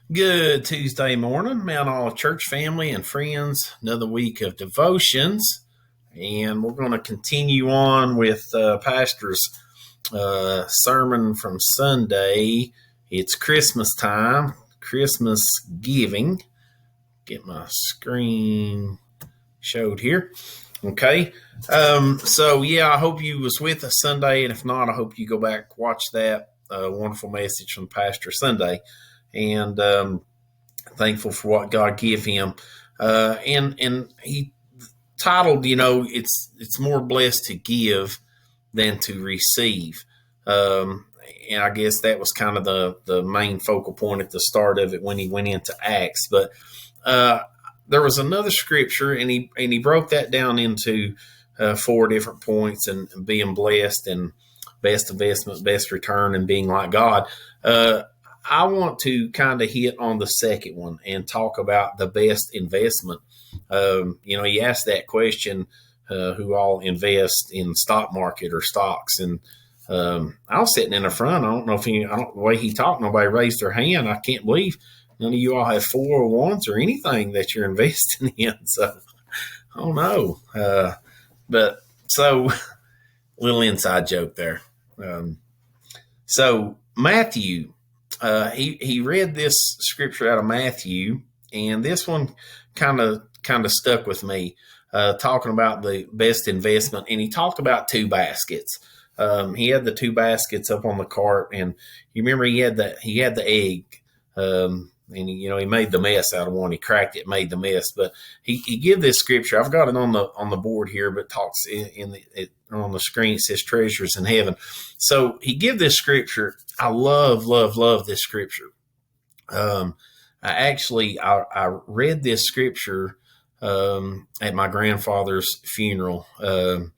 Good Tuesday morning, Mount Olive Church family and friends. Another week of devotions, and we're going to continue on with Pastor's sermon from Sunday. It's Christmas time, Christmas giving. Get my screen showed here. Okay. I hope you was with us Sunday, and if not, I hope you go back watch that wonderful message from Pastor Sunday. And thankful for what God gave him. And he titled, it's more blessed to give than to receive. And I guess that was kind of the main focal point at the start of it when he went into Acts. But there was another scripture, and he broke that down into four different points, and being blessed and best investment, best return, and being like God. I want to kind of hit on the second one and talk about the best investment. He asked that question, who all invest in stock market or stocks. And I was sitting in the front. I don't know if the way he talked, nobody raised their hand. I can't believe none of you all have 401s or anything that you're investing in. So, I don't know. But so, little inside joke there. So Matthew, he read this scripture out of Matthew, and this one kind of stuck with me, talking about the best investment. And he talked about two baskets. He had the two baskets up on the cart, and you remember he had the egg, and he made the mess out of one. He cracked it, made the mess. But he give this scripture. I've got it on the board here, but talks on the screen. It says treasures in heaven. So he give this scripture. I love this scripture. I read this scripture at my grandfather's funeral that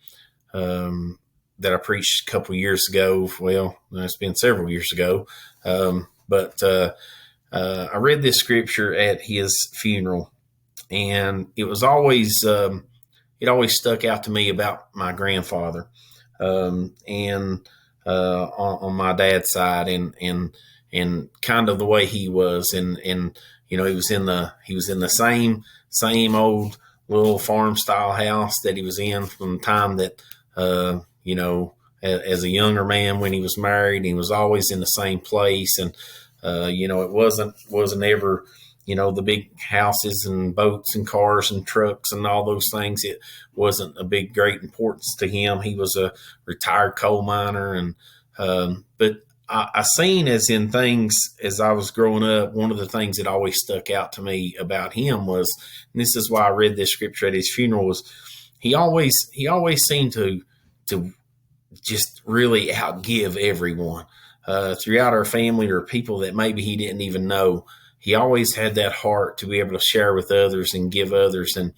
I preached a couple years ago. Well, it's been several years ago, but I read this scripture at his funeral, and it was always it always stuck out to me about my grandfather, and on my dad's side, and kind of the way he was, and he was in the same old little farm style house that he was in from the time that as a younger man when he was married. He was always in the same place, and it wasn't ever, the big houses and boats and cars and trucks and all those things. It wasn't a big, great importance to him. He was a retired coal miner. And, but I seen as in things as I was growing up, one of the things that always stuck out to me about him was, and this is why I read this scripture at his funeral, was he always seemed to just really outgive everyone. Throughout our family or people that maybe he didn't even know, he always had that heart to be able to share with others and give others. And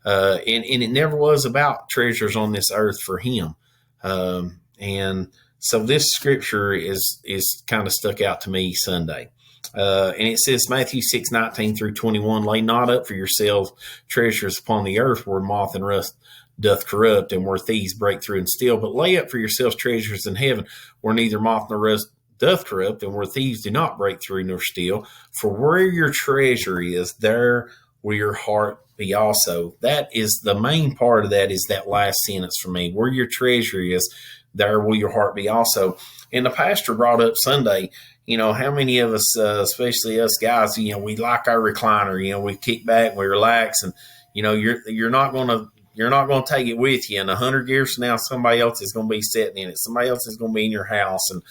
it never was about treasures on this earth for him. And so this scripture is kind of stuck out to me Sunday. And it says, Matthew 6:19-21, lay not up for yourselves treasures upon the earth where moth and rust doth corrupt and where thieves break through and steal, but lay up for yourselves treasures in heaven where neither moth nor rust doth corrupt and where thieves do not break through nor steal. For where your treasure is, there will your heart be also. That is the main part of that, is that last sentence for me. Where your treasure is, there will your heart be also. And the pastor brought up Sunday, how many of us, especially us guys, we like our recliner, we kick back, we relax, and, you're not going to take it with you. And 100 years from now, somebody else is going to be sitting in it. Somebody else is going to be in your house. And,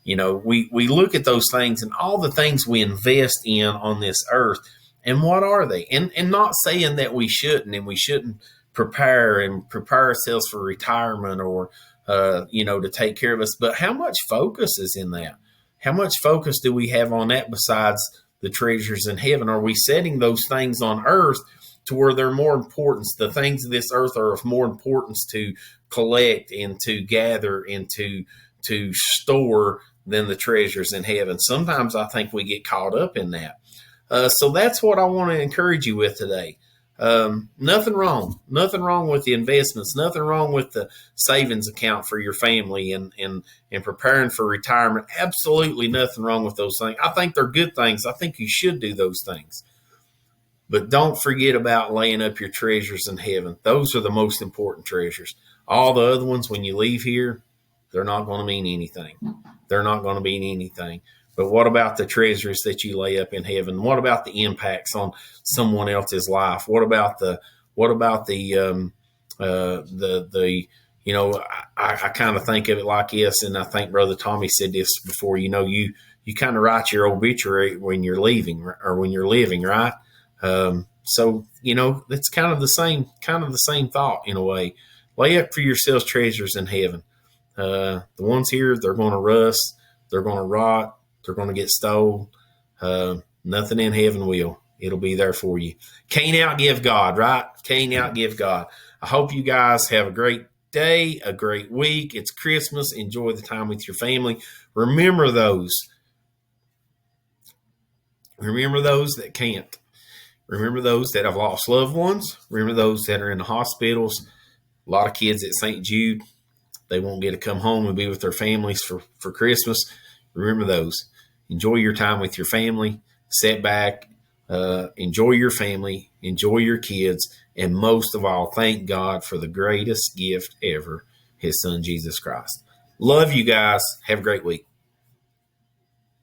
we look at those things and all the things we invest in on this earth, and what are they? And not saying that we shouldn't, and we shouldn't prepare ourselves for retirement or, to take care of us. But how much focus is in that? How much focus do we have on that besides the treasures in heaven? Are we setting those things on earth to where they're more importance? The things of this earth are of more importance to collect and to gather and to store than the treasures in heaven. Sometimes I think we get caught up in that. So that's what I want to encourage you with today. Nothing wrong. Nothing wrong with the investments. Nothing wrong with the savings account for your family and preparing for retirement. Absolutely nothing wrong with those things. I think they're good things. I think you should do those things. But don't forget about laying up your treasures in heaven. Those are the most important treasures. All the other ones, when you leave here, they're not going to mean anything. They're not going to mean anything. But what about the treasures that you lay up in heaven? What about the impacts on someone else's life? What about the you know, I kind of think of it like this, and I think Brother Tommy said this before. You know, you kind of write your obituary when you're leaving or when you're living, right? So you know, it's kind of the same thought in a way. Lay up for yourselves treasures in heaven. The ones here, they're going to rust, they're going to rot, they're going to get stole. Nothing in heaven will. It'll be there for you. Can't outgive God, right? Can't outgive God. I hope you guys have a great day, a great week. It's Christmas. Enjoy the time with your family. Remember those. Remember those that can't. Remember those that have lost loved ones. Remember those that are in the hospitals. A lot of kids at St. Jude, they won't get to come home and be with their families for Christmas. Remember those. Enjoy your time with your family. Sit back. Enjoy your family. Enjoy your kids. And most of all, thank God for the greatest gift ever, his son, Jesus Christ. Love you guys. Have a great week.